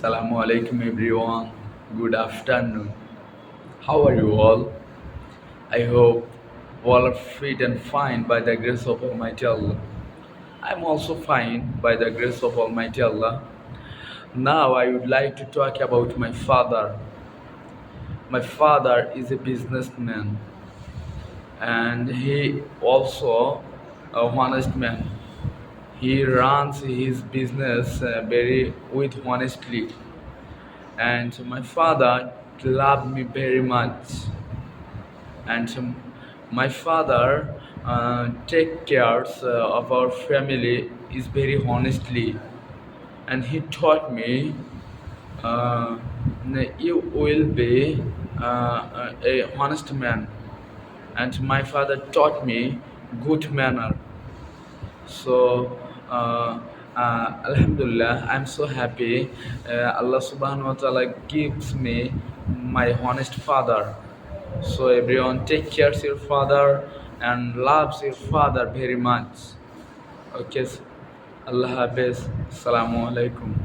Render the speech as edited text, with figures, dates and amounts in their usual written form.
Assalamu alaikum everyone. Good afternoon. How are you all? I hope all are fit and fine by the grace of Almighty Allah. I'm also fine by the grace of Almighty Allah. Now I would like to talk about my father. My father is a businessman and he also a honest man. He runs his business very with honestly, and my father loved me very much, and my father take cares of our family is very honestly, and he taught me uh, you will be a honest man, and my father taught me good manner. So, Alhamdulillah, I'm so happy. Allah subhanahu wa ta'ala gives me my honest father. So, everyone take care of your father and loves your father very much. Okay, Allah Hafiz. Assalamu alaikum.